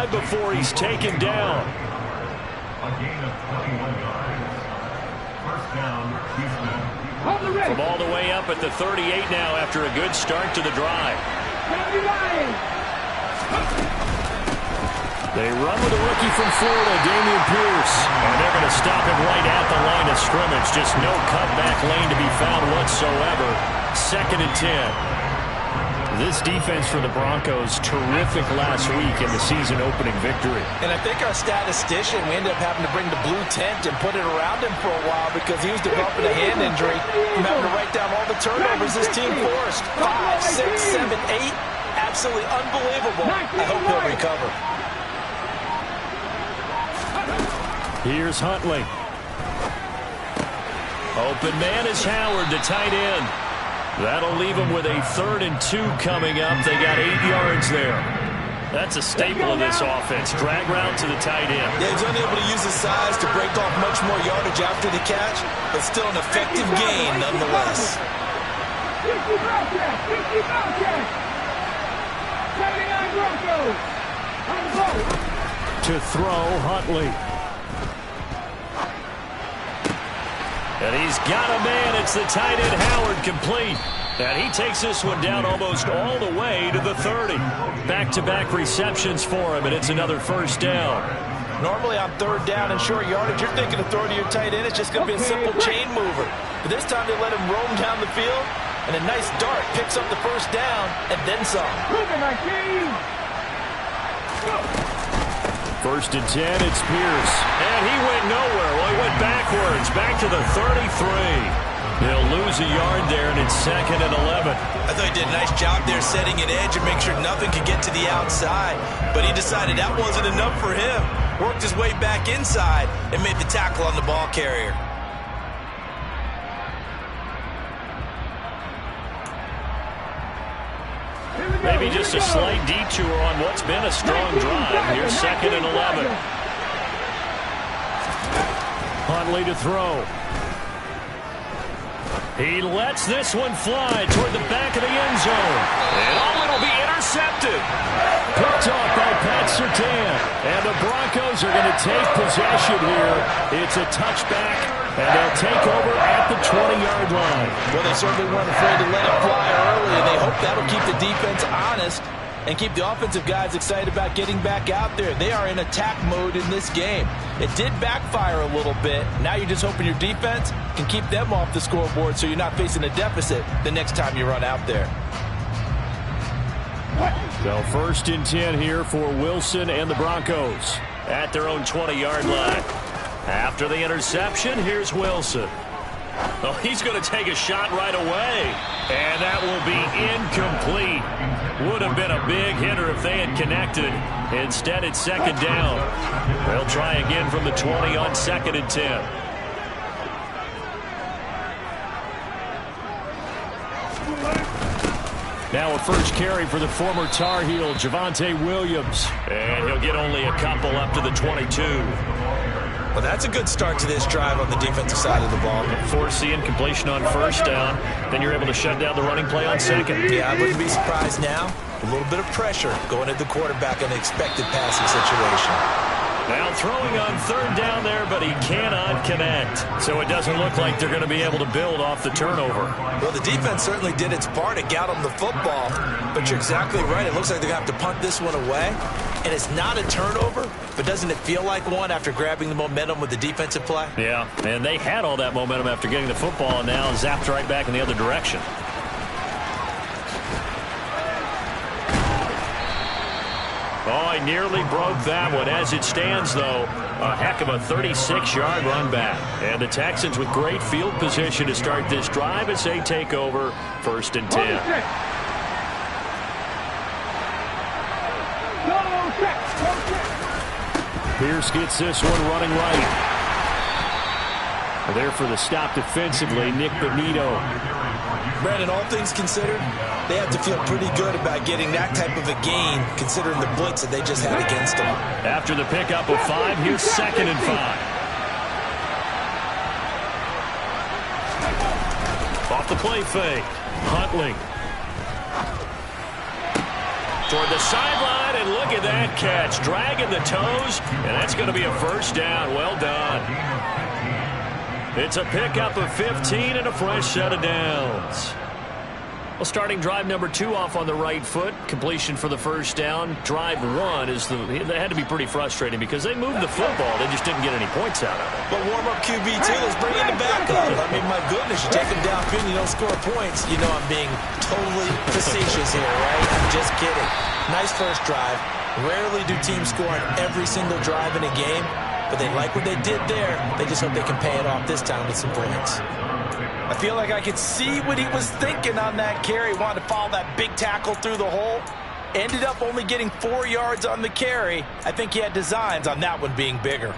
drive before he's taken down. A gain of 21 yards. First down, Houston. From all the way up at the 38 now after a good start to the drive. They run with a rookie from Florida, Dameon Pierce. And they're going to stop him right at the line of scrimmage. Just no cutback lane to be found whatsoever. 2nd and 10. This defense for the Broncos, terrific last week in the season-opening victory. And I think our statistician, we ended up having to bring the blue tent and put it around him for a while because he was developing a hand injury from having to write down all the turnovers this team forced. 5, 6, 7, 8. Absolutely unbelievable. I hope he'll recover. Here's Huntley. Open man is Howard, the tight end. That'll leave him with a 3rd and 2 coming up. They got 8 yards there. That's a staple of this offense. Drag route to the tight end. Yeah, he's only able to use his size to break off much more yardage after the catch, but still an effective gain nonetheless. To throw, Huntley. And he's got a man. It's the tight end, Howard, complete. And he takes this one down almost all the way to the 30. Back-to-back receptions for him, and it's another first down. Normally on 3rd down and short yardage, you're thinking of throwing to your tight end. It's just going to be a simple chain mover. But this time they let him roam down the field, and a nice dart picks up the first down and then some. 1st and 10, it's Pierce. And he went nowhere. Well, he went backwards, back to the 33. He'll lose a yard there, and it's 2nd and 11. I thought he did a nice job there setting an edge and make sure nothing could get to the outside. But he decided that wasn't enough for him. Worked his way back inside and made the tackle on the ball carrier. Maybe just a slight detour on what's been a strong drive. Here's 2nd and 11. Huntley to throw. He lets this one fly toward the back of the end zone. And it'll be intercepted. Picked off by Pat Surtain. And the Broncos are going to take possession here. It's a touchback, and they'll take over at the 20-yard line. Well, they certainly weren't afraid to let it fly early, and they hope that'll keep the defense honest and keep the offensive guys excited about getting back out there. They are in attack mode in this game. It did backfire a little bit. Now you're just hoping your defense can keep them off the scoreboard so you're not facing a deficit the next time you run out there. So 1st and 10 here for Wilson and the Broncos at their own 20-yard line. After the interception, here's Wilson. Oh, he's going to take a shot right away. And that will be incomplete. Would have been a big hitter if they had connected. Instead, it's 2nd down. They'll try again from the 20 on 2nd and 10. Now a first carry for the former Tar Heel, Javonte Williams. And he'll get only a couple up to the 22. Well, that's a good start to this drive on the defensive side of the ball. Forcing completion on 1st down. Then you're able to shut down the running play on 2nd. Yeah, I wouldn't be surprised now. A little bit of pressure going at the quarterback in an expected passing situation. Now throwing on 3rd down there, but he cannot connect. So it doesn't look like they're going to be able to build off the turnover. Well, the defense certainly did its part to get them the football. But you're exactly right. It looks like they're going to have to punt this one away. And it's not a turnover, but doesn't it feel like one after grabbing the momentum with the defensive play? Yeah, and they had all that momentum after getting the football, and now zapped right back in the other direction. Oh, I nearly broke that one. As it stands, though, a heck of a 36-yard run back. And the Texans with great field position to start this drive as they take over 1st and 10. Pierce gets this one running right. There for the stop defensively, Nick Bonito. Brandon, all things considered, they have to feel pretty good about getting that type of a gain, considering the blitz that they just had against them. After the pickup of 5, here's 2nd and 5. Off the play fake, Huntley. Toward the sideline, it, and look at that catch. Dragging the toes, and that's going to be a first down. Well done. It's a pickup of 15 and a fresh set of downs. Well, starting drive number 2 off on the right foot. Completion for the first down. Drive 1 that had to be pretty frustrating because they moved the football. They just didn't get any points out of it. But warm-up QB2, let's bring in the backup. I mean, my goodness, you take them downfield and you don't score points. You know I'm being totally facetious here, right? I'm just kidding. Nice first drive. Rarely do teams score on every single drive in a game, but they like what they did there. They just hope they can pay it off this time with some points. I feel like I could see what he was thinking on that carry. Wanted to follow that big tackle through the hole. Ended up only getting 4 yards on the carry. I think he had designs on that one being bigger.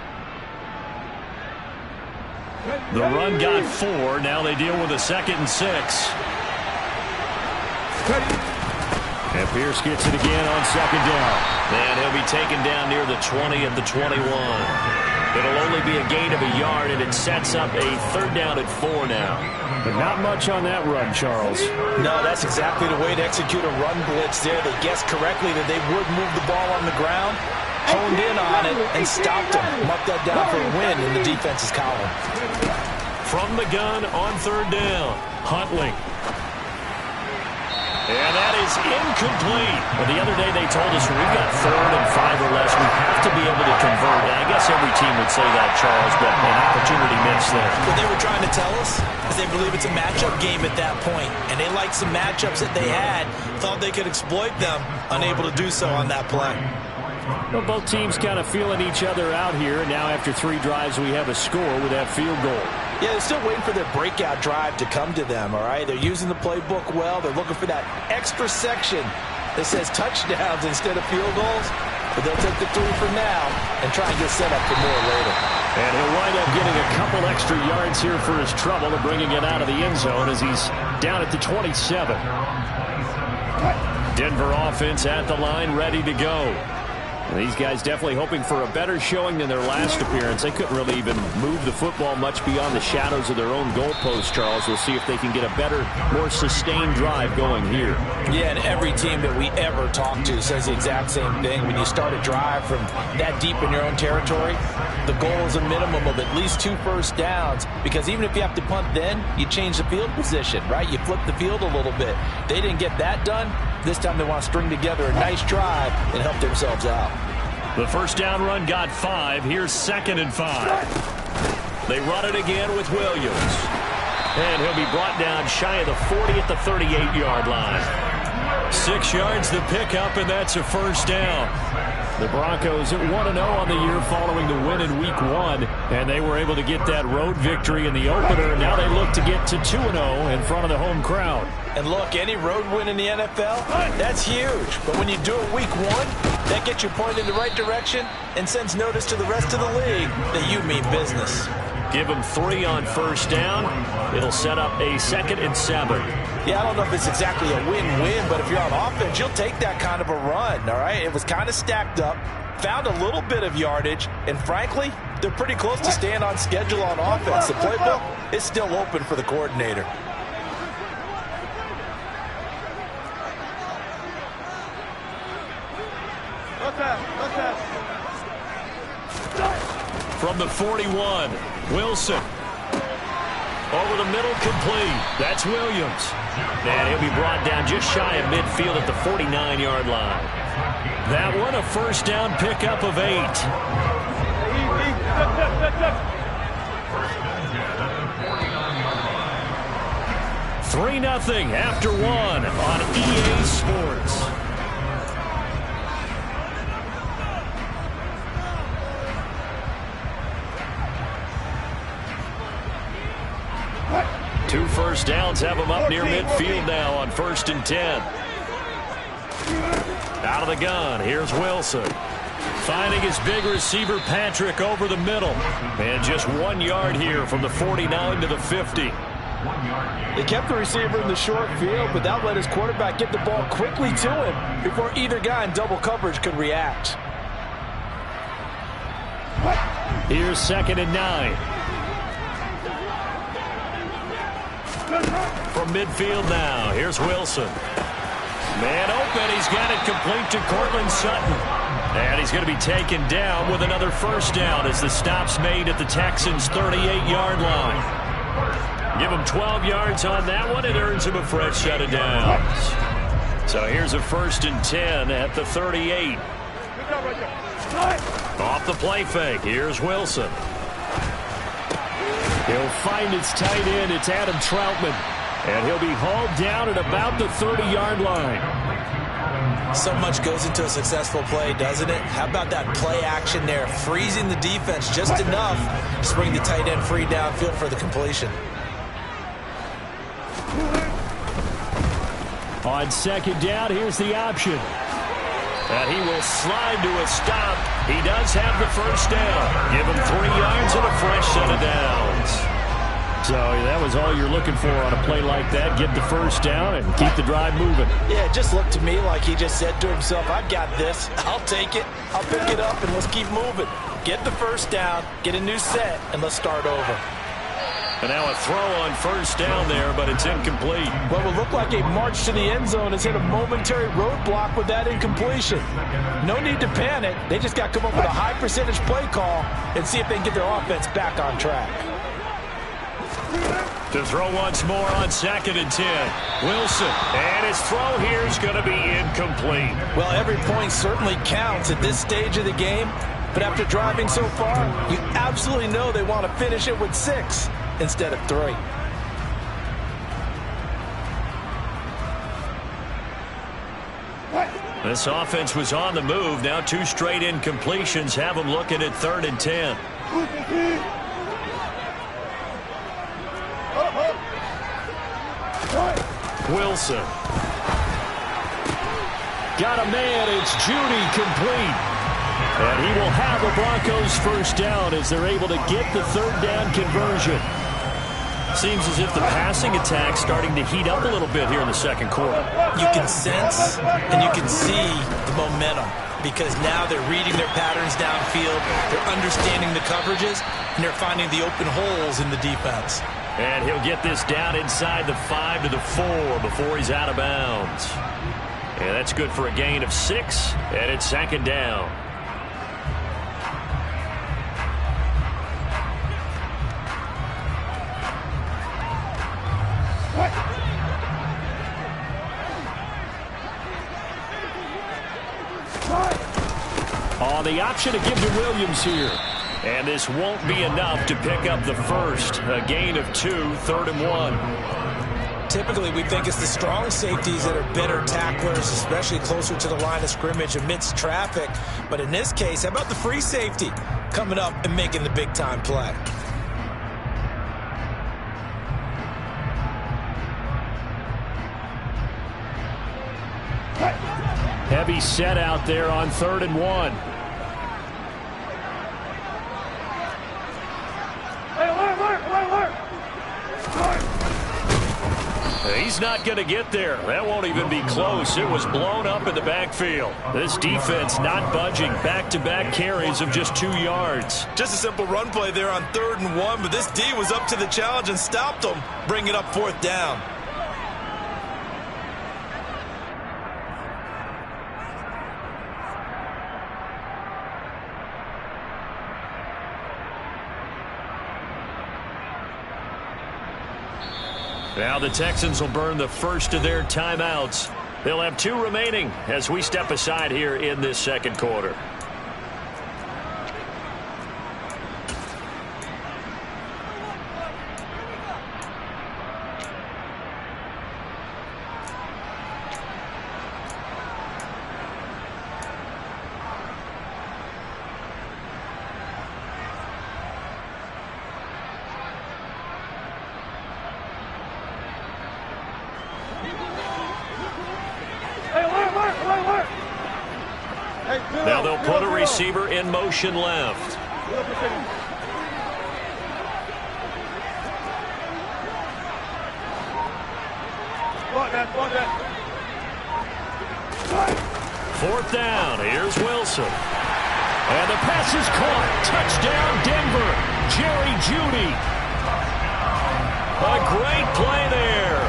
The run got 4. Now they deal with a 2nd and 6. And Pierce gets it again on 2nd down. And he'll be taken down near the 20 at the 21. It'll only be a gain of a yard, and it sets up a 3rd down at 4 now. But not much on that run, Charles. No, that's exactly the way to execute a run blitz there. They guessed correctly that they would move the ball on the ground, honed in on it, and stopped them. Marked that down for a win in the defense's column. From the gun on 3rd down, Huntley. And that is incomplete. But the other day they told us we've got 3rd and 5 or less. We have to be able to convert. And I guess every team would say that, Charles, but an opportunity missed there. What they were trying to tell us is they believe it's a matchup game at that point. And they liked some matchups that they had, thought they could exploit them, unable to do so on that play. Well, both teams kind of feeling each other out here. And now after 3 drives, we have a score with that field goal. Yeah, they're still waiting for their breakout drive to come to them, all right? They're using the playbook well. They're looking for that extra section that says touchdowns instead of field goals. But they'll take the 3 for now and try and get set up for more later. And he'll wind up getting a couple extra yards here for his trouble and bringing it out of the end zone as he's down at the 27. Denver offense at the line, ready to go. These guys definitely hoping for a better showing than their last appearance. They couldn't really even move the football much beyond the shadows of their own goalpost, Charles. We'll see if they can get a better, more sustained drive going here. Yeah, and every team that we ever talk to says the exact same thing. When you start a drive from that deep in your own territory, the goal is a minimum of at least 2 first downs, because even if you have to punt then, you change the field position, right? You flip the field a little bit. They didn't get that done. This time they want to string together a nice drive and help themselves out. The first down run got 5. Here's 2nd and 5. They run it again with Williams. And he'll be brought down shy of the 40 at the 38-yard line. 6 yards the pickup, and that's a first down. The Broncos at 1-0 on the year following the win in Week 1, and they were able to get that road victory in the opener. Now they look to get to 2-0 in front of the home crowd. And look, any road win in the NFL, that's huge. But when you do it Week 1, that gets you pointed in the right direction and sends notice to the rest of the league that you mean business. Give them 3 on first down. It'll set up a 2nd and 7. Yeah, I don't know if it's exactly a win-win, but if you're on offense, you'll take that kind of a run, all right? It was kind of stacked up, found a little bit of yardage, and frankly, they're pretty close to staying on schedule on offense. The playbook is still open for the coordinator. From the 41, Wilson. Over the middle, complete. That's Williams. And he'll be brought down just shy of midfield at the 49-yard line. That one, a first down pickup of 8. 3-0 after 1 on EA Sports. Two first downs have them up near midfield now on 1st and 10. Out of the gun, here's Wilson. Finding his big receiver, Patrick, over the middle. And just 1 yard here from the 49 to the 50. They kept the receiver in the short field, but that let his quarterback get the ball quickly to him before either guy in double coverage could react. Here's 2nd and 9. From midfield now, here's Wilson. Man open, he's got it complete to Courtland Sutton. And he's going to be taken down with another first down as the stop's made at the Texans' 38-yard line. Give him 12 yards on that one. It earns him a fresh set of downs. So here's a 1st and 10 at the 38. Off the play fake. Here's Wilson. He'll find his tight end. It's Adam Troutman. And he'll be hauled down at about the 30-yard line. So much goes into a successful play, doesn't it? How about that play action there? Freezing the defense just enough to bring the tight end free downfield for the completion. On 2nd down, here's the option. And he will slide to a stop. He does have the first down. Give him 3 yards and a fresh set of downs. So that was all you're looking for on a play like that. Get the first down and keep the drive moving. Yeah, it just looked to me like he just said to himself, I've got this. I'll take it. I'll pick it up, and let's keep moving. Get the first down, get a new set, and let's start over. And now a throw on first down there, but it's incomplete. What will look like a march to the end zone has hit a momentary roadblock with that incompletion. No need to panic. They just got to come up with a high percentage play call and see if they can get their offense back on track. To throw once more on 2nd and 10. Wilson. And his throw here is going to be incomplete. Well, every point certainly counts at this stage of the game. But after driving so far, you absolutely know they want to finish it with 6 instead of 3. This offense was on the move. Now 2 straight incompletions have them looking at 3rd and 10. Wilson. Got a man. It's Judy complete. And he will have a Broncos first down as they're able to get the 3rd down conversion. Seems as if the passing attack's starting to heat up a little bit here in the 2nd quarter. You can sense and you can see the momentum because now they're reading their patterns downfield, they're understanding the coverages, and they're finding the open holes in the defense. And he'll get this down inside the 5 to the 4 before he's out of bounds. And that's good for a gain of 6, and it's 2nd down. On the option to give to Williams here. And this won't be enough to pick up the first. A gain of 2, 3rd and 1. Typically, we think it's the strong safeties that are better tacklers, especially closer to the line of scrimmage amidst traffic. But in this case, how about the free safety coming up and making the big-time play? Heavy set out there on 3rd and 1. He's not going to get there. That won't even be close. It was blown up in the backfield. This defense not budging. Back-to-back carries of just 2 yards. Just a simple run play there on 3rd and 1, but this D was up to the challenge and stopped them, bringing up 4th down. Now the Texans will burn the first of their timeouts. They'll have 2 remaining as we step aside here in this 2nd quarter. Now they'll put a receiver in motion left. Fourth down. Here's Wilson. And the pass is caught. Touchdown, Denver. Jerry Jeudy. A great play there.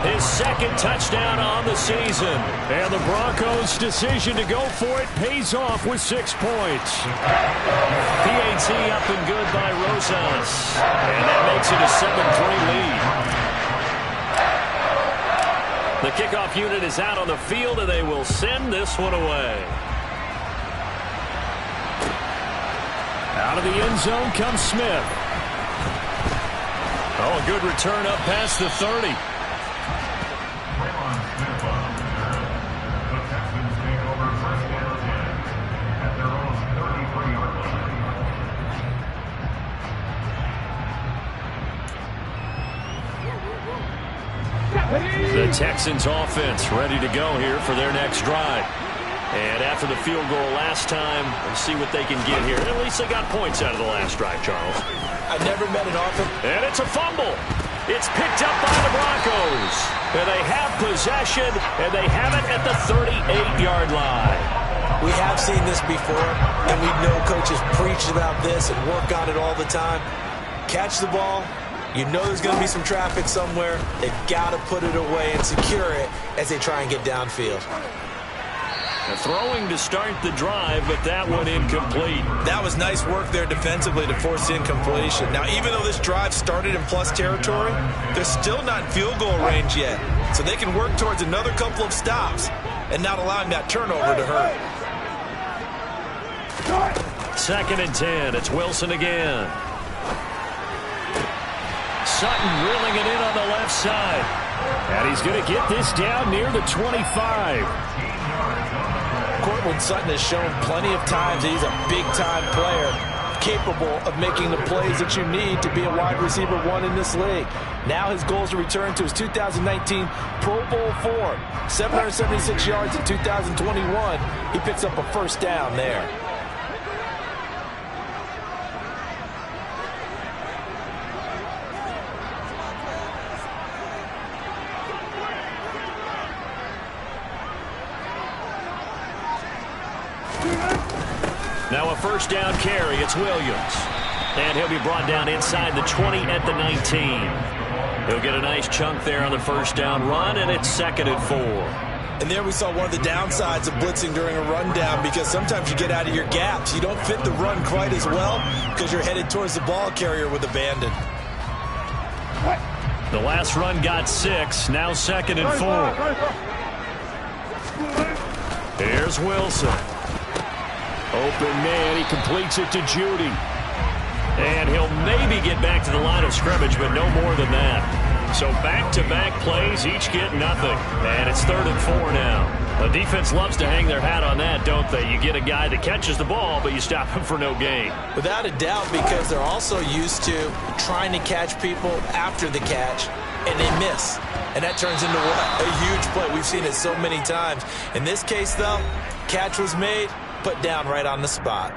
His second touchdown on the season. And the Broncos' decision to go for it pays off with 6 points. PAT up and good by Rosas. And that makes it a 7-3 lead. The kickoff unit is out on the field, and they will send this one away. Out of the end zone comes Smith. Oh, a good return up past the 30. The Texans offense ready to go here for their next drive. And after the field goal last time, let's see what they can get here. At least they got points out of the last drive, Charles. I never met an offense. And it's a fumble. It's picked up by the Broncos. And they have possession, and they have it at the 38-yard line. We have seen this before, and we know coaches preach about this and work on it all the time. Catch the ball. You know there's going to be some traffic somewhere. They've got to put it away and secure it as they try and get downfield. Throwing to start the drive, but that one incomplete. That was nice work there defensively to force the incompletion. Now, even though this drive started in plus territory, they're still not in field goal range yet. So they can work towards another couple of stops and not allowing that turnover to hurt. 2nd and 10. It's Wilson again. Sutton reeling it in on the left side. And he's going to get this down near the 25. Courtland Sutton has shown plenty of times that he's a big-time player, capable of making the plays that you need to be a wide receiver 1 in this league. Now his goal is to return to his 2019 Pro Bowl form. 776 yards in 2021. He picks up a first down there. Now a first down carry. It's Williams. And he'll be brought down inside the 20 at the 19. He'll get a nice chunk there on the first down run, and it's 2nd and 4. And there we saw one of the downsides of blitzing during a rundown, because sometimes you get out of your gaps. You don't fit the run quite as well because you're headed towards the ball carrier with abandon. The last run got 6. Now 2nd and 4. Here's Wilson. Open man, he completes it to Judy. And he'll maybe get back to the line of scrimmage, but no more than that. So back-to-back plays, each get nothing. And it's 3rd and 4 now. The defense loves to hang their hat on that, don't they? You get a guy that catches the ball, but you stop him for no gain. Without a doubt, because they're also used to trying to catch people after the catch, and they miss. And that turns into what? A huge play. We've seen it so many times. In this case, though, catch was made, put down right on the spot.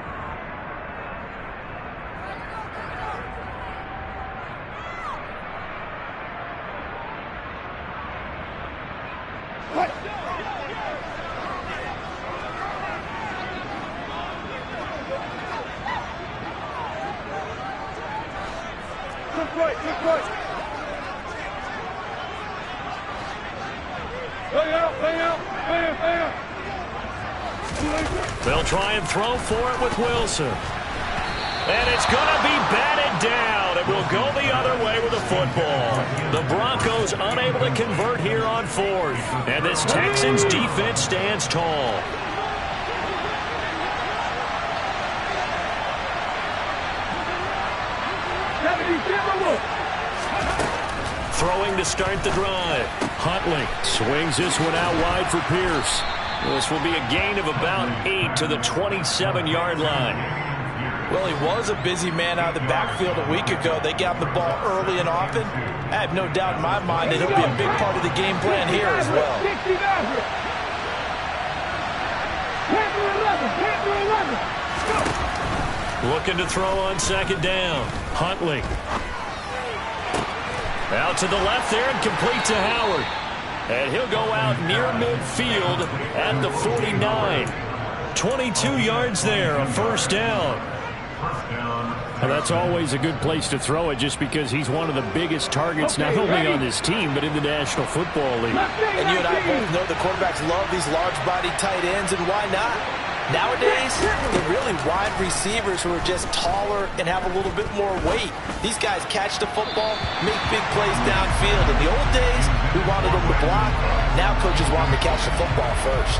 They'll try and throw for it with Wilson. And it's going to be batted down. It will go the other way with the football. The Broncos unable to convert here on 4th. And this Texans defense stands tall. Throwing to start the drive. Huntley swings this one out wide for Pierce. This will be a gain of about 8 to the 27-yard line. Well, he was a busy man out of the backfield a week ago. They got the ball early and often. I have no doubt in my mind that he'll be a big part of the game plan here as well. Looking to throw on 2nd down. Huntley. Out to the left there and complete to Howard. And he'll go out near midfield at the 49. 22 yards there, a first down. Well, that's always a good place to throw it just because he's one of the biggest targets not only on this team but in the National Football League. And you and I both know the quarterbacks love these large-bodied tight ends, and why not? Nowadays, they're really wide receivers who are just taller and have a little bit more weight. These guys catch the football, make big plays downfield. In the old days, we wanted them to block. Now coaches want them to catch the football first.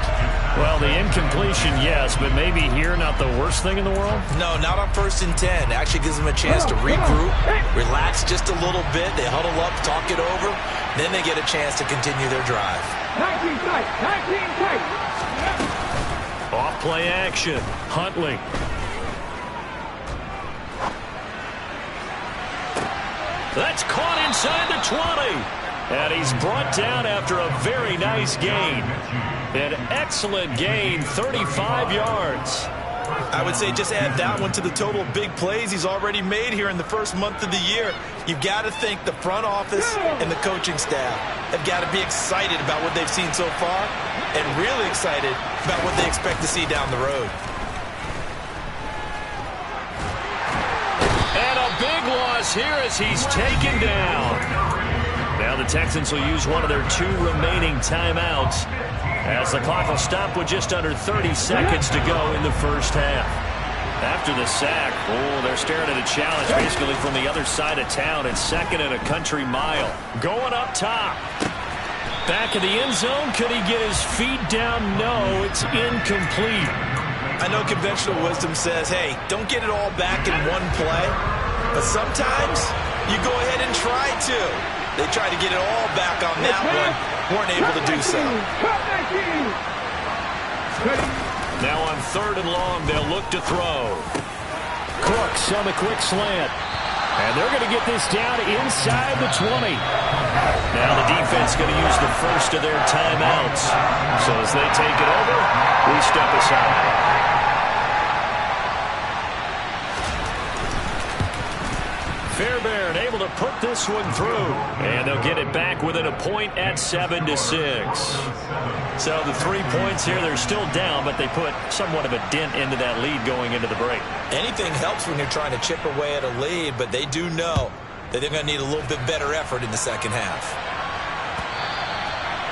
Well, the incompletion, yes, but maybe here not the worst thing in the world? No, not on 1st and 10. Actually gives them a chance to regroup, relax just a little bit. They huddle up, talk it over. Then they get a chance to continue their drive. 19 tight, 19 tight. Off play action. Huntley. That's caught inside the 20. And he's brought down after a very nice gain. An excellent gain, 35 yards. I would say just add that one to the total big plays he's already made here in the first month of the year. You've got to think the front office and the coaching staff have got to be excited about what they've seen so far and really excited about what they expect to see down the road. And a big loss here as he's taken down. Now the Texans will use one of their 2 remaining timeouts as the clock will stop with just under 30 seconds to go in the first half. After the sack, they're staring at a challenge basically from the other side of town. It's 2nd and a country mile. Going up top. Back of the end zone. Could he get his feet down? No, it's incomplete. I know conventional wisdom says, hey, don't get it all back in one play. But sometimes you go ahead and try to. They tried to get it all back on that one. Weren't able to do so. Now on 3rd and long, they'll look to throw. Crooks on the quick slant. And they're going to get this down inside the 20. Now the defense going to use the first of their timeouts. So as they take it over, we step aside. Fairbairn able to put this one through. And they'll get it back within a point at 7-6. So the 3 points here, they're still down, but they put somewhat of a dent into that lead going into the break. Anything helps when you're trying to chip away at a lead, but they do know that they're going to need a little bit better effort in the second half.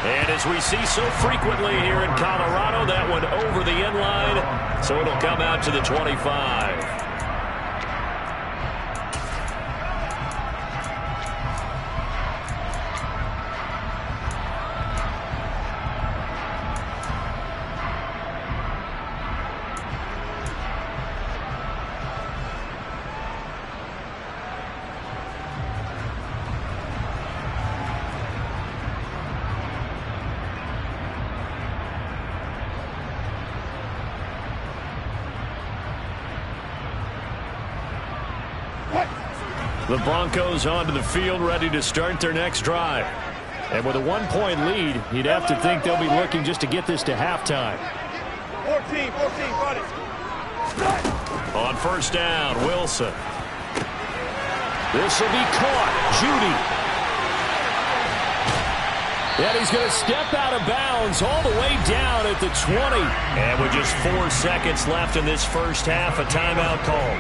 And as we see so frequently here in Colorado, that one over the end line, so it'll come out to the 25. The Broncos onto the field, ready to start their next drive. And with a 1-point lead, you'd have to think they'll be looking just to get this to halftime. 14, got it. On 1st down, Wilson. This will be caught. Judy. And he's going to step out of bounds all the way down at the 20. And with just 4 seconds left in this first half, a timeout call.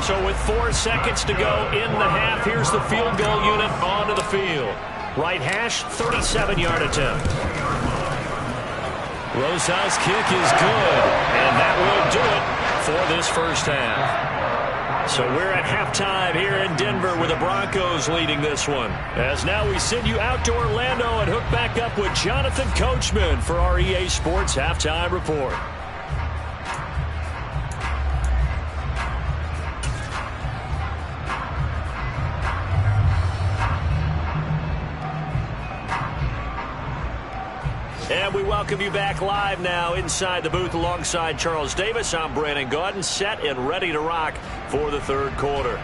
So with 4 seconds to go in the half, here's the field goal unit onto the field. Right hash, 37-yard attempt. Rosas' kick is good, and that will do it for this first half. So we're at halftime here in Denver with the Broncos leading this one. As now we send you out to Orlando and hook back up with Jonathan Coachman for our EA Sports Halftime Report. And we welcome you back live now inside the booth alongside Charles Davis. I'm Brandon Gaudin, set and ready to rock for the third quarter.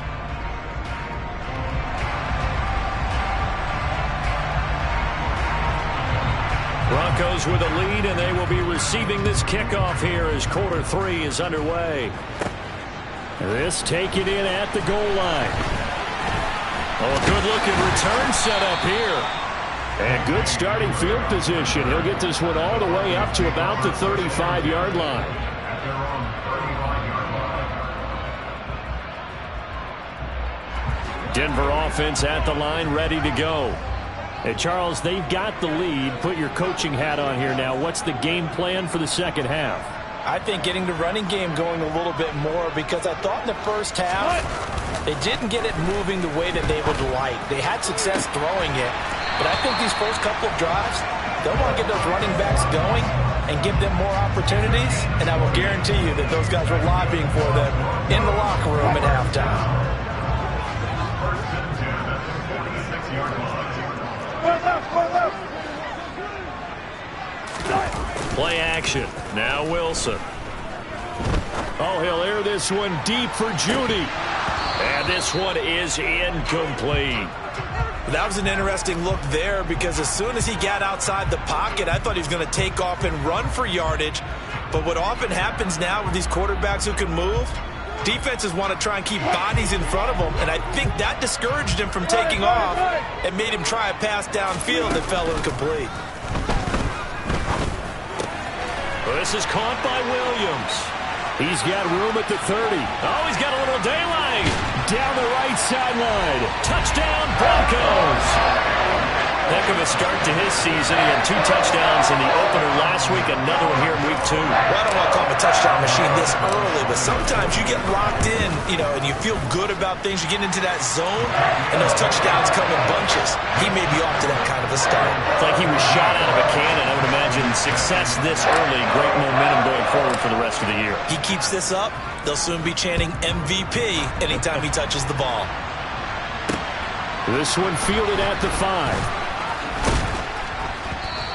Broncos with a lead, and they will be receiving this kickoff here as quarter 3 is underway. This taken in at the goal line. Oh, a good-looking return set up here. And good starting field position. He'll get this one all the way up to about the 35-yard line. Denver offense at the line, ready to go. Hey, Charles, they've got the lead. Put your coaching hat on here now. What's the game plan for the second half? I think getting the running game going a little bit more, because I thought in the first half they didn't get it moving the way that they would like. They had success throwing it, but I think these first couple of drives, they'll want to get those running backs going and give them more opportunities, and I will guarantee you that those guys were lobbying for them in the locker room at halftime. Play action. Now Wilson. Oh, he'll air this one deep for Judy. And this one is incomplete. That was an interesting look there, because as soon as he got outside the pocket, I thought he was going to take off and run for yardage. But what often happens now with these quarterbacks who can move, defenses want to try and keep bodies in front of them, and I think that discouraged him from taking off and made him try a pass downfield that fell incomplete. This is caught by Williams. He's got room at the 30. Oh, he's got a little daylight. Down the right sideline. Touchdown, Broncos. Heck of a start to his season. He had 2 touchdowns in the opener last week, another one here in week 2. Well, I don't want to call him a touchdown machine this early, but sometimes you get locked in, and you feel good about things. You get into that zone, and those touchdowns come in bunches. He may be off to that kind of a start. It's like he was shot out of a cannon. I would imagine success this early, great momentum going forward for the rest of the year. He keeps this up, they'll soon be chanting MVP anytime he touches the ball. This one fielded at the 5.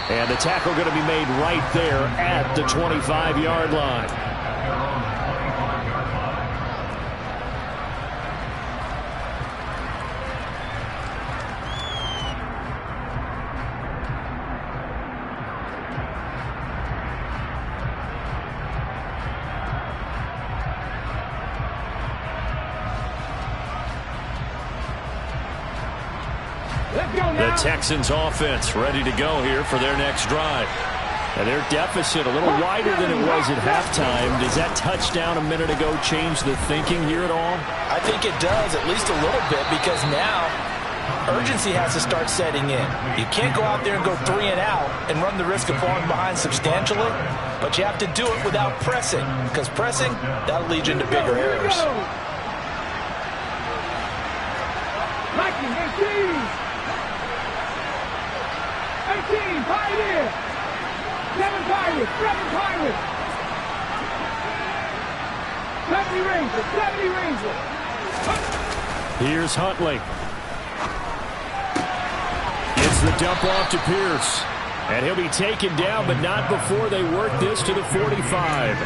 And the tackle going to be made right there at the 25-yard line. The Texans offense ready to go here for their next drive. And their deficit a little wider than it was at halftime. Does that touchdown a minute ago change the thinking here at all? I think it does, at least a little bit, because now urgency has to start setting in. You can't go out there and go 3 and out and run the risk of falling behind substantially, but you have to do it without pressing, because pressing, that'll lead you into bigger errors. 18, Pioneer! 7 Pirates, 7 Pirates! 70 Rangers, 70 Rangers! Here's Huntley. Gets the dump off to Pierce. And he'll be taken down, but not before they work this to the 45.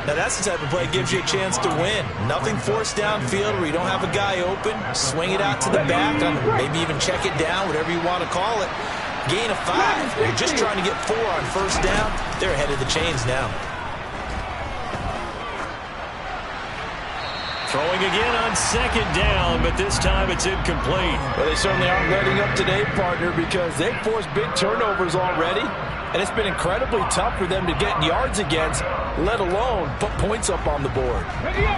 Now that's the type of play that gives you a chance to win. Nothing forced downfield where you don't have a guy open. Swing it out to the back, maybe even check it down, whatever you want to call it. Gain of 5. You're just trying to get 4 on first down. They're ahead of the chains now. Throwing again on second down, but this time it's incomplete. Well, they certainly aren't letting up today, partner, because they've forced big turnovers already, and it's been incredibly tough for them to get yards against, let alone put points up on the board.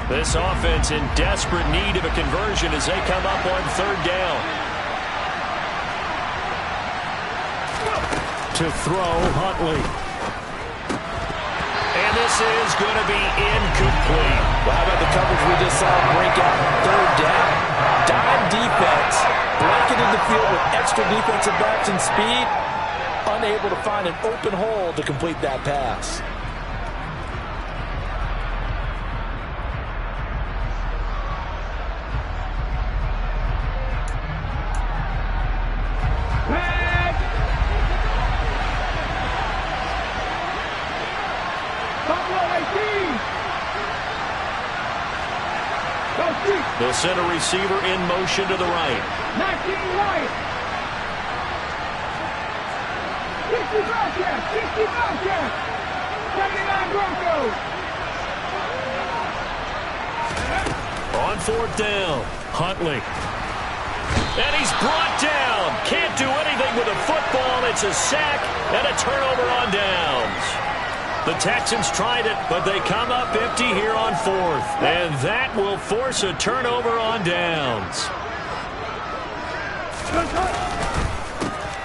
This offense in desperate need of a conversion as they come up on third down. To throw, Huntley. And this is going to be incomplete. Well, how about the coverage we just saw break out on third down? Dime defense, blanketed the field with extra defensive backs and speed, unable to find an open hole to complete that pass. They'll send a receiver in motion to the right. 19 right. 60 Bobcats. 60 Bobcats. 79 Broncos. On fourth down, Huntley. And he's brought down. Can't do anything with a football. It's a sack and a turnover on downs. The Texans tried it, but they come up empty here on fourth. And that will force a turnover on downs.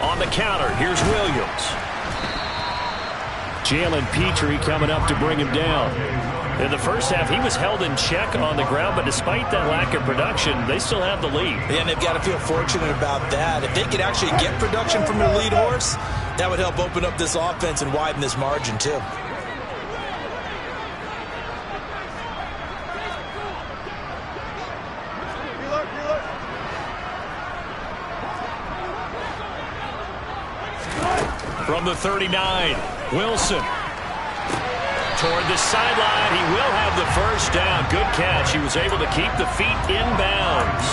On the counter, here's Williams. Jalen Petrie coming up to bring him down. In the first half, he was held in check on the ground, but despite that lack of production, they still have the lead. Yeah, and they've got to feel fortunate about that. If they could actually get production from their lead horse, that would help open up this offense and widen this margin, too. From the 39, Wilson. Toward the sideline, he will have the first down. Good catch. He was able to keep the feet in bounds.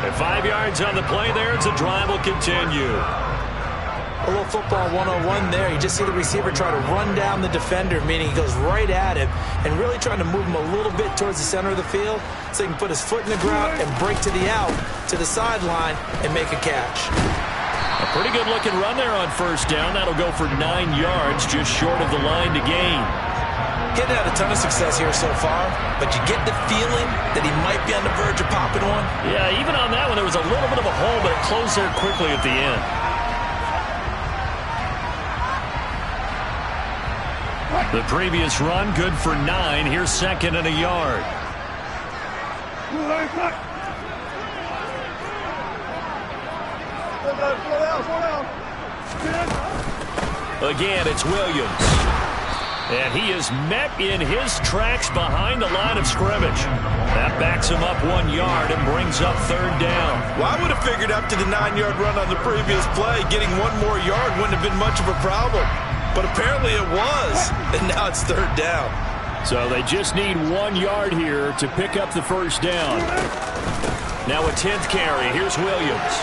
At 5 yards on the play there, the drive will continue. A little football 101 there. You just see the receiver try to run down the defender, meaning he goes right at him and really trying to move him a little bit towards the center of the field so he can put his foot in the ground and break to the out, to the sideline, and make a catch. A pretty good-looking run there on first down. That'll go for 9 yards, just short of the line to gain. Getting had a ton of success here so far, but you get the feeling that he might be on the verge of popping one. Yeah, even on that one, there was a little bit of a hole, but it closed there quickly at the end. The previous run, good for 9. Here's second and a yard. Again, it's Williams. And he is met in his tracks behind the line of scrimmage. That backs him up 1 yard and brings up third down. Well, I would have figured after the 9-yard run on the previous play, getting 1 more yard wouldn't have been much of a problem. But apparently it was, and now it's third down. So they just need 1 yard here to pick up the first down. Now a 10th carry. Here's Williams.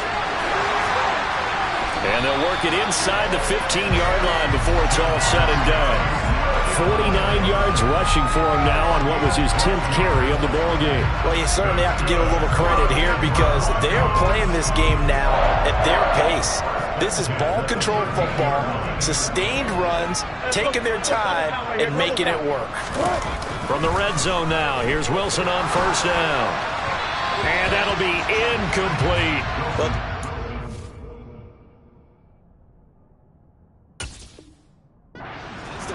And they'll work it inside the 15-yard line before it's all said and done. 49 yards rushing for him now on what was his 10th carry of the ball game. Well, you certainly have to give a little credit here because they are playing this game now at their pace. This is ball control football, sustained runs, taking their time, and making it work. From the red zone now, here's Wilson on first down. And that'll be incomplete. Well,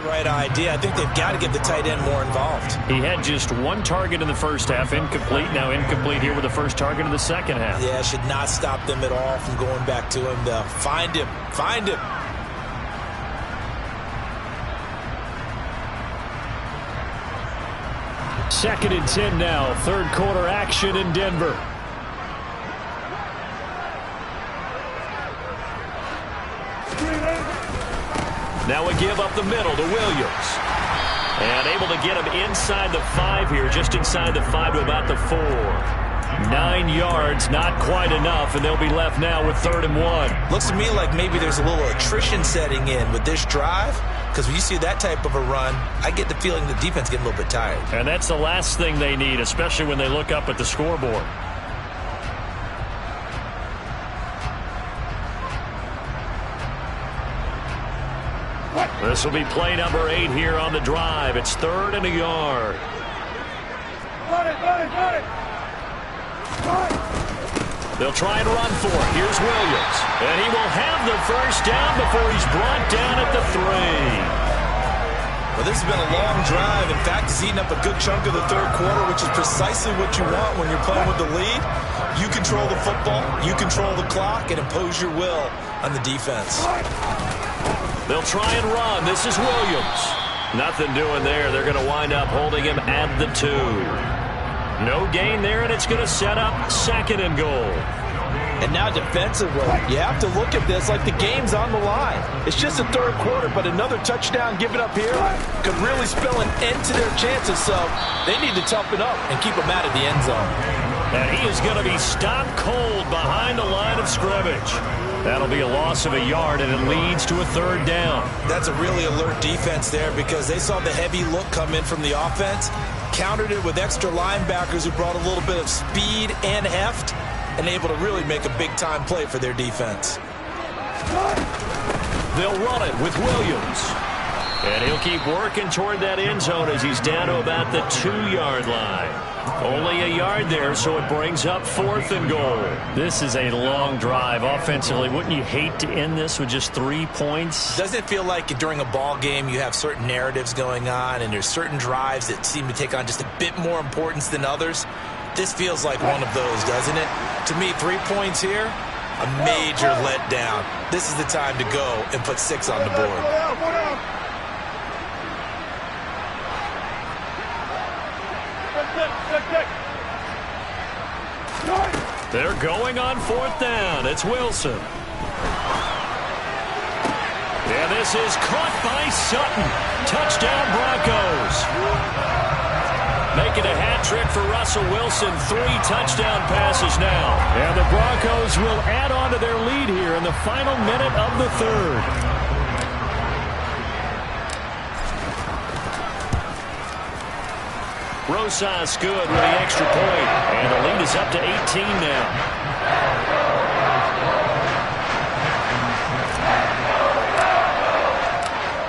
right idea. I think they've got to get the tight end more involved. He had just 1 target in the first half, incomplete. Now incomplete here with the first target in the second half. Yeah, should not stop them at all from going back to him. They'll find him. Find him. Second and 10 now. Third quarter action in Denver. Now a give up the middle to Williams. And able to get him inside the 5 here, just inside the 5 to about the 4. 9 yards, not quite enough, and they'll be left now with 3rd and 1. Looks to me like maybe there's a little attrition setting in with this drive, because when you see that type of a run, I get the feeling the defense getting a little bit tired. And that's the last thing they need, especially when they look up at the scoreboard. This will be play number 8 here on the drive. It's 3rd and a yard. They'll try and run for it. Here's Williams. And he will have the first down before he's brought down at the 3. Well, this has been a long drive. In fact, it's eaten up a good chunk of the third quarter, which is precisely what you want when you're playing with the lead. You control the football, you control the clock, and impose your will on the defense. They'll try and run. This is Williams. Nothing doing there. They're going to wind up holding him at the 2. No gain there, and it's going to set up 2nd and goal. And now defensively, you have to look at this like the game's on the line. It's just the third quarter, but another touchdown given up here could really spell an end to their chances, so they need to toughen up and keep them out of the end zone. And he is going to be stopped cold behind the line of scrimmage. That'll be a loss of a yard, and it leads to a 3rd down. That's a really alert defense there because they saw the heavy look come in from the offense, countered it with extra linebackers who brought a little bit of speed and heft, and able to really make a big-time play for their defense. They'll run it with Williams. And he'll keep working toward that end zone as he's down to about the 2-yard line. Only a yard there, so it brings up 4th and goal. This is a long drive offensively. Wouldn't you hate to end this with just 3 points? Doesn't it feel like during a ball game you have certain narratives going on and there's certain drives that seem to take on just a bit more importance than others? This feels like one of those, doesn't it? To me, 3 points here, a major letdown. This is the time to go and put 6 on the board. They're going on 4th down. It's Wilson. And this is caught by Sutton. Touchdown, Broncos. Making a hat trick for Russell Wilson. 3 touchdown passes now. And the Broncos will add on to their lead here in the final minute of the 3rd. Rosas good with the extra point. And the lead is up to 18 now.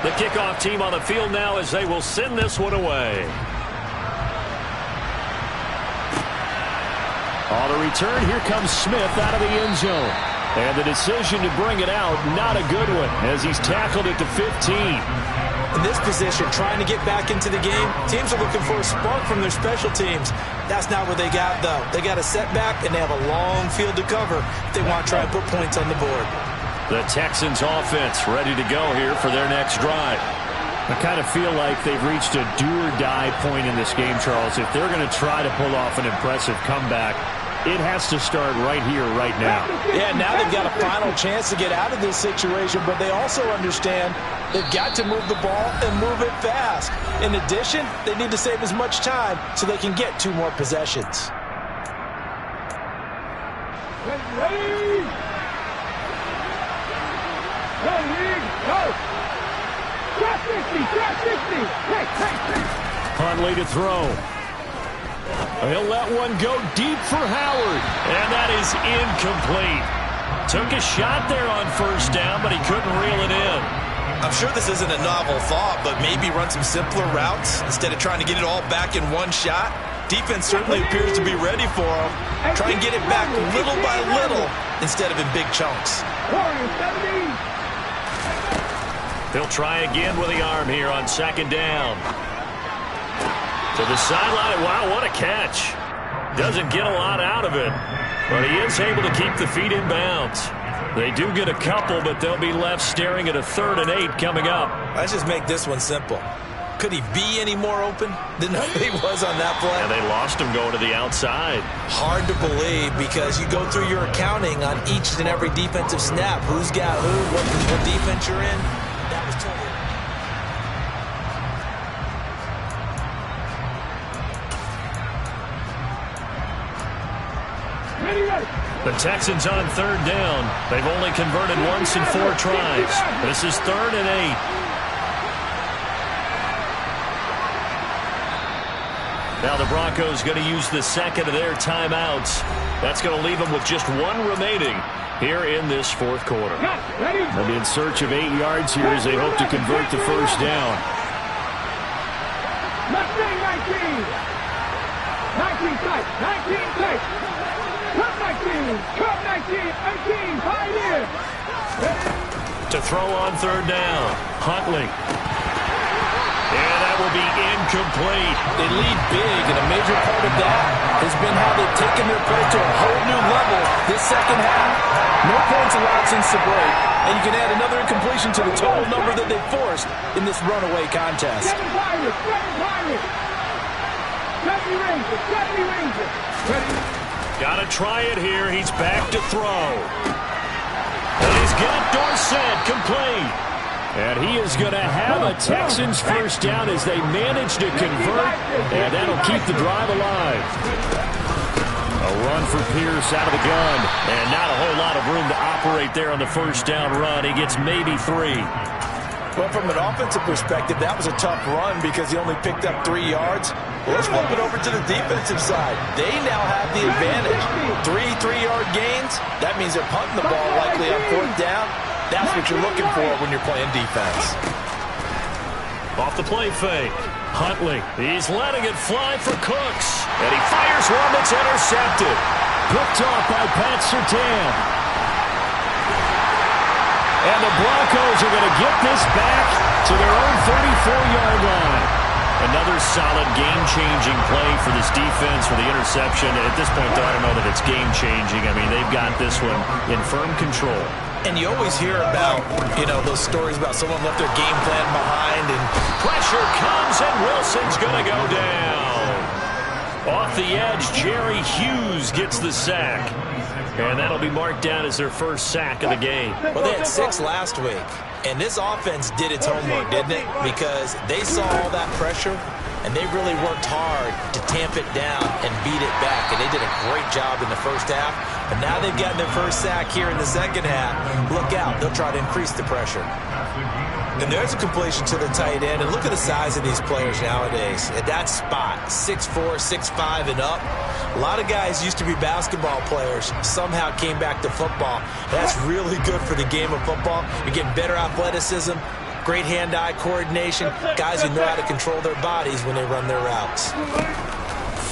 The kickoff team on the field now as they will send this one away. On the return, here comes Smith out of the end zone. And the decision to bring it out, not a good one, as he's tackled at the 15. In this position, trying to get back into the game, teams are looking for a spark from their special teams. That's not what they got, though. They got a setback, and they have a long field to cover if they want to try and put points on the board. The Texans offense ready to go here for their next drive. I kind of feel like they've reached a do-or-die point in this game, Charles. If they're going to try to pull off an impressive comeback, it has to start right here, right now. Yeah, now they've got a final chance to get out of this situation, but they also understand they've got to move the ball and move it fast. In addition, they need to save as much time so they can get 2 more possessions. Ready? Go! Drop 50! Hey! Huntley to throw. He'll let one go deep for Howard. And that is incomplete. Took a shot there on 1st down, but he couldn't reel it in. I'm sure this isn't a novel thought, but maybe run some simpler routes instead of trying to get it all back in one shot. Defense certainly appears to be ready for him. Try and get it back little by little instead of in big chunks. He'll try again with the arm here on 2nd down. To the sideline. Wow, what a catch. Doesn't get a lot out of it, but he is able to keep the feet in bounds. They do get a couple, but they'll be left staring at a 3rd and 8 coming up. Let's just make this one simple. Could he be any more open than he was on that play? And they lost him going to the outside. Hard to believe because you go through your accounting on each and every defensive snap. Who's got who, what defense you're in. That was totally... The Texans on 3rd down. They've only converted once in 4 tries. This is 3rd and 8. Now the Broncos going to use the 2nd of their timeouts. That's going to leave them with just 1 remaining here in this 4th quarter. They'll be in search of 8 yards here as they hope to convert the 1st down. 19 tight. Cut 19, 18, Pioneer. To throw on 3rd down. Huntley. And that will be incomplete. They lead big, and a major part of that has been how they've taken their play to a whole new level this 2nd half. No points allowed since the break, and you can add another incompletion to the total number that they've forced in this runaway contest. 7 Pirates. 70 Rangers. Ready? Got to try it here. He's back to throw. And he's got Dorsett complete. And he is going to have a Texans 1st down as they manage to convert, and that'll keep the drive alive. A run for Pierce out of the gun. And not a whole lot of room to operate there on the 1st down run. He gets maybe 3. Well, from an offensive perspective, that was a tough run because he only picked up 3 yards. Well, let's flip it over to the defensive side. They now have the advantage. 3 3-yard gains. That means they're punting the ball likely on 4th down. That's what you're looking for when you're playing defense. Off the play fake. Huntley. He's letting it fly for Cooks. And he fires one that's intercepted. Picked off by Pat Surtain. And the Broncos are going to get this back to their own 34-yard line. Another solid game-changing play for this defense for the interception. At this point, though, I don't know that it's game-changing. I mean, they've got this one in firm control. And you always hear about, those stories about someone left their game plan behind. And pressure comes, and Wilson's going to go down. Off the edge, Jerry Hughes gets the sack. And that'll be marked down as their first sack of the game. Well, they had 6 last week. And this offense did its homework, didn't it? Because they saw all that pressure, and they really worked hard to tamp it down and beat it back. And they did a great job in the first half. But now they've gotten their first sack here in the second half. Look out. They'll try to increase the pressure. And there's a completion to the tight end. And look at the size of these players nowadays. At that spot, 6'4", 6'5", and up. A lot of guys used to be basketball players, somehow came back to football. That's really good for the game of football. You're getting better athleticism, great hand-eye coordination, guys who know how to control their bodies when they run their routes.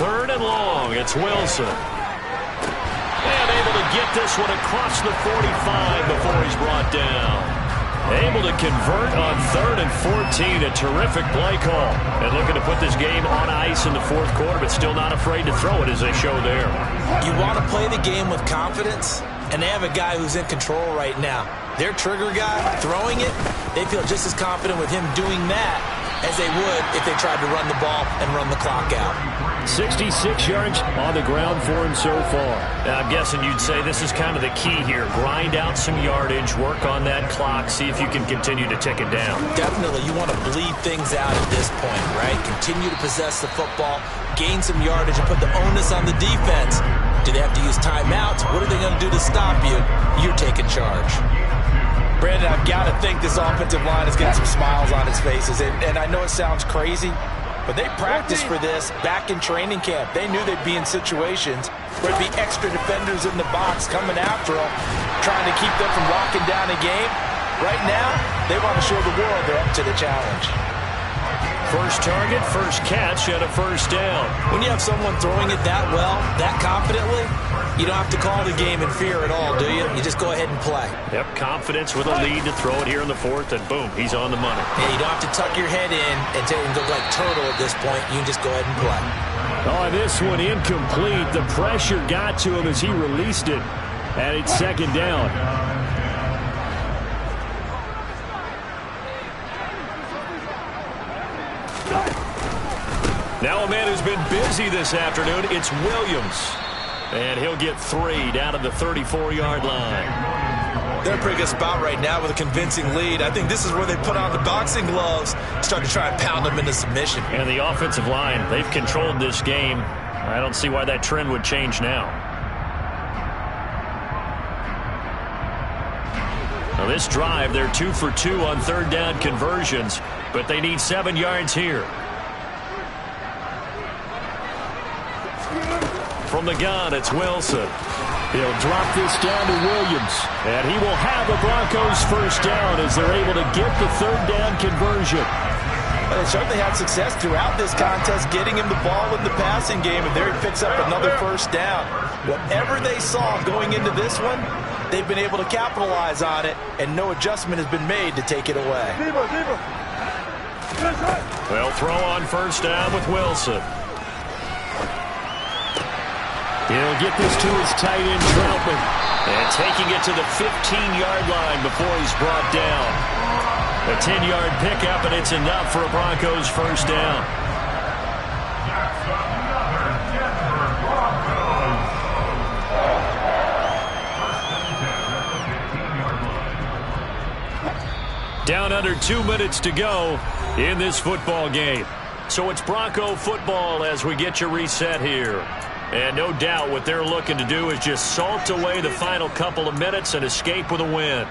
3rd and long, it's Wilson. And able to get this one across the 45 before he's brought down. Able to convert on 3rd and 14. A terrific play call. And looking to put this game on ice in the 4th quarter, but still not afraid to throw it as they show there. You want to play the game with confidence, and they have a guy who's in control right now. Their trigger guy, throwing it, they feel just as confident with him doing that as they would if they tried to run the ball and run the clock out. 66 yards on the ground for him so far. Now, I'm guessing you'd say this is kind of the key here. Grind out some yardage, work on that clock, see if you can continue to tick it down. Definitely, you want to bleed things out at this point, right? Continue to possess the football, gain some yardage, and put the onus on the defense. Do they have to use timeouts? What are they going to do to stop you? You're taking charge. Brandon, I've got to think this offensive line is getting some smiles on its faces. And I know it sounds crazy, but they practiced for this back in training camp. They knew they'd be in situations where there'd be extra defenders in the box coming after them, trying to keep them from locking down a game. Right now, they want to show the world they're up to the challenge. First target, first catch, and a first down. When you have someone throwing it that well, that confidently, you don't have to call the game in fear at all, do you? You just go ahead and play. Yep, confidence with a lead to throw it here in the 4th, and boom, he's on the money. Yeah, you don't have to tuck your head in and go like turtle at this point. You can just go ahead and play. Oh, this one incomplete. The pressure got to him as he released it, and it's 2nd down. Now a man who's been busy this afternoon, it's Williams. And he'll get 3 down at the 34-yard line. They're in a pretty good spot right now with a convincing lead. I think this is where they put on the boxing gloves, start to try and pound them into submission. And the offensive line, they've controlled this game. I don't see why that trend would change now. Now this drive, they're 2 for 2 on 3rd down conversions, but they need 7 yards here. From the gun, it's Wilson. He'll drop this down to Williams. And he will have the Broncos first down as they're able to get the 3rd down conversion. Well, they certainly had success throughout this contest, getting him the ball in the passing game, and there he picks up another first down. Whatever they saw going into this one, they've been able to capitalize on it, and no adjustment has been made to take it away. They'll throw on first down with Wilson. He'll get this to his tight end, Troutman. And taking it to the 15-yard line before he's brought down. A 10-yard pickup, and it's enough for a Broncos first down. Down under 2 minutes to go in this football game. So it's Bronco football as we get you reset here. And no doubt what they're looking to do is just salt away the final couple of minutes and escape with a win.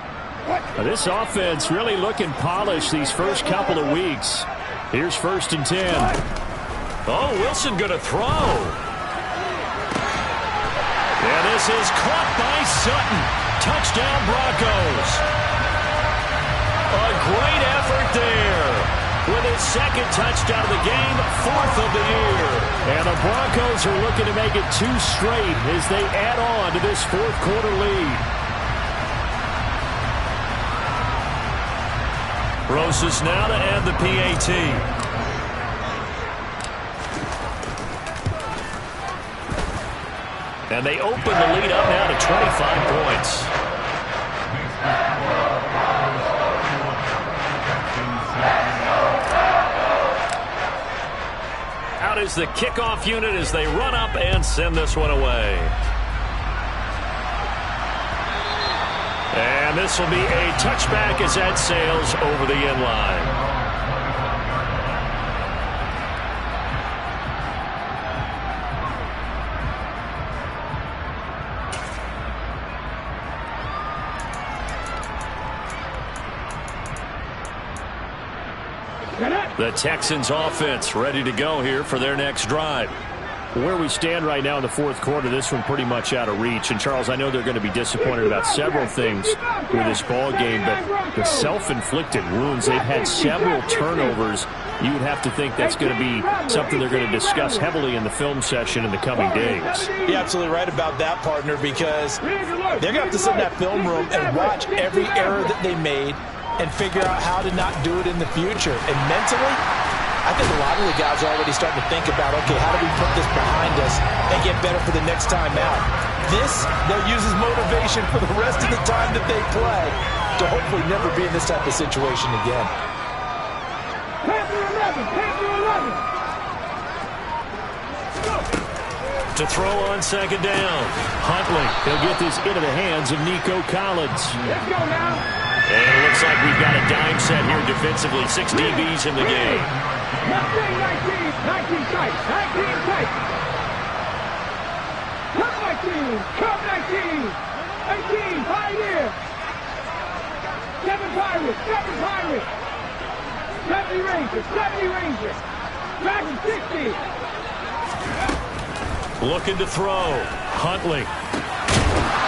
This offense really looking polished these first couple of weeks. Here's 1st and 10. Oh, Wilson going to throw. And this is caught by Sutton. Touchdown Broncos. A great effort there with his second touchdown of the game, 4th of the year. And the Broncos are looking to make it 2 straight as they add on to this 4th quarter lead. Rosas now to add the PAT. And they open the lead up now to 25 points. Out is the kickoff unit as they run up and send this one away. And this will be a touchback as that sails over the end line. The Texans offense ready to go here for their next drive. Where we stand right now in the 4th quarter, this one pretty much out of reach. And, Charles, I know they're going to be disappointed about several things with this ball game, but the self-inflicted wounds, they've had several turnovers. You would have to think that's going to be something they're going to discuss heavily in the film session in the coming days. You're absolutely right about that, partner, because they're going to have to sit in that film room and watch every error that they made and figure out how to not do it in the future. And mentally, I think a lot of the guys are already starting to think about, okay, how do we put this behind us and get better for the next time out? This, they'll use as motivation for the rest of the time that they play to hopefully never be in this type of situation again. Panther 11, Panther 11. To throw on second down. Huntley, he'll get this into the hands of Nico Collins. Let's go now. And it looks like we've got a dime set here defensively. 6 DBs in the game. 19 tight, 19 tight. Come 19, come 19. 18, Pioneer. 7 Pirates, 7 Pirates. 70 Rangers, 70 Rangers. Dragon 60. Looking to throw. Huntley.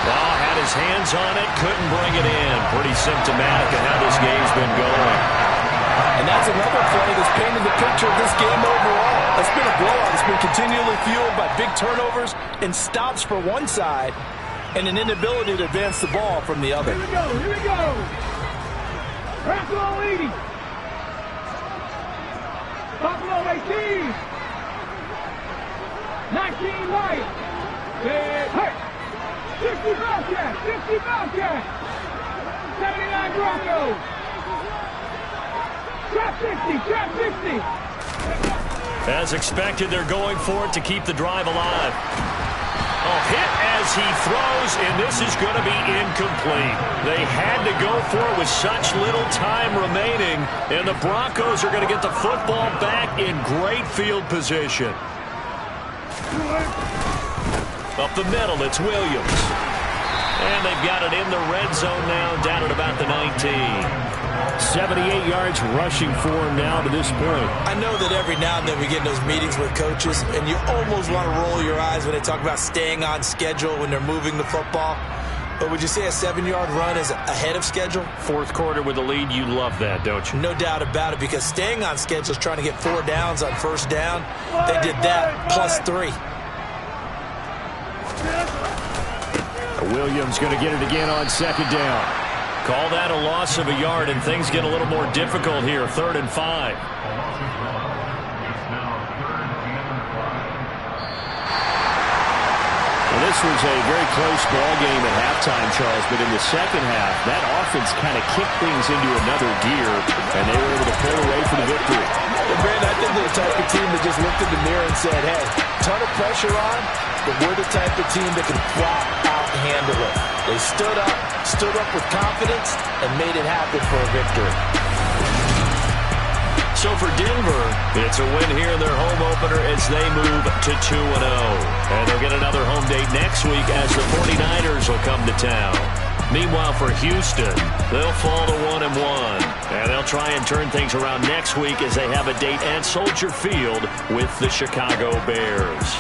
Well, had his hands on it, couldn't bring it in. Pretty symptomatic of how this game's been going. And that's another play that's painted the picture of this game overall. It's been a blowout. It's been continually fueled by big turnovers and stops for one side and an inability to advance the ball from the other. Here we go, here we go. Buffalo 80. Buffalo 18. 19 Light. Hey. 60 Bobcats, 60 Bobcats. 79 Broncos. Trap 60, trap 60. As expected, they're going for it to keep the drive alive. Oh, hit as he throws, and this is going to be incomplete. They had to go for it with such little time remaining, and the Broncos are going to get the football back in great field position. Up the middle, it's Williams. And they've got it in the red zone now, down at about the 19. 78 yards rushing for him now to this point. I know that every now and then we get in those meetings with coaches, and you almost want to roll your eyes when they talk about staying on schedule when they're moving the football. But would you say a 7-yard run is ahead of schedule? 4th quarter with the lead, you love that, don't you? No doubt about it, because staying on schedule is trying to get 4 downs on first down. They did that plus 3. Williams going to get it again on second down. Call that a loss of a yard, and things get a little more difficult here. 3rd and 5. Well, this was a very close ball game at halftime, Charles, but in the second half, that offense kind of kicked things into another gear, and they were able to pull away for the victory. And Brandon, I think they're the type of team that just looked in the mirror and said, hey, ton of pressure on, but we're the type of team that can flat out handle it. They stood up with confidence, and made it happen for a victory. So for Denver, it's a win here in their home opener as they move to 2-0. And they'll get another home date next week as the 49ers will come to town. Meanwhile, for Houston, they'll fall to 1-1. And they'll try and turn things around next week as they have a date at Soldier Field with the Chicago Bears.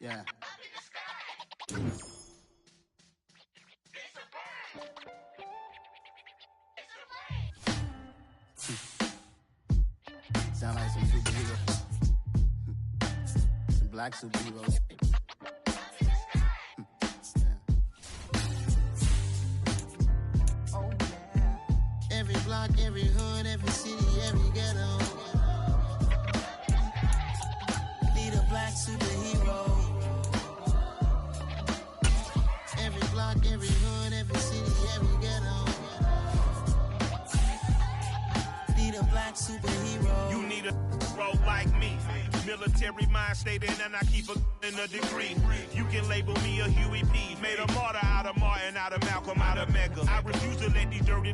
Yeah. Sound like some superheroes. Some black superheroes. Oh, yeah. Every block, every hood, every city, every ghetto. Need a black superhero. Every block, every hood, every city, every ghetto. Need a black superhero. You need a bro like me. Military mind stated, and I keep in a degree. You can label me a Huey P. Made a martyr out of Martin, out of Malcolm, out of Mega. I refuse to let these dirty